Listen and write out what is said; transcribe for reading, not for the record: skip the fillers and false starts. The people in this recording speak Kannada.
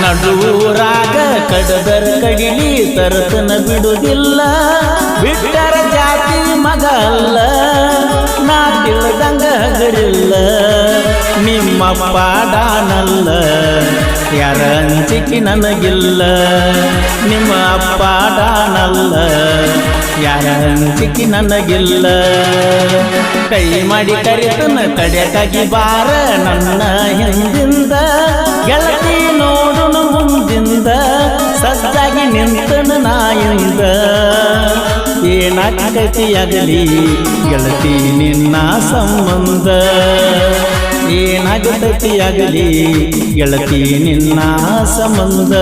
ನಡುರಾಗ ಕಡದರ ಕಡಿಲಿ ತರತನ ಬಿಡುವುದಿಲ್ಲ ಬಿಟ್ಟರ ಜಾತಿ ಮಗ ಅಲ್ಲ ನಾ ತಿಳಿದಂಗ ಹಗರಿಲ್ಲ ನಿಮ್ಮಪ್ಪ ಡಾನಲ್ಲ ಯಾರ ಅಂಜಿಕೆ ನನಗಿಲ್ಲ ನಿಮ್ಮ ಅಪ್ಪ ಡಾನಲ್ಲ ಯಾರ ಅಂಜಿಕೆ ನನಗಿಲ್ಲ ಕೈ ಮಾಡಿ ಕರಿತನ ತಡೆಯಾಗಿ ಬಾರ ನನ್ನ ಹಿಂದಿಂದ ಗೆಳತಿ ನೋಡುನು ಮುಂದಿಂದ ಸಜ್ಜಾಗಿ ನಿಂತನ ನಾಯಿಂದ ಏನಾಗತಿಯಾಗಲಿ ಗೆಳತಿ ನಿನ್ನ ಸಂಬಂಧ ಏನಾಗತಿಯಾಗಲಿ ಗೆಳತಿ ನಿನ್ನ ಸಂಬಂಧ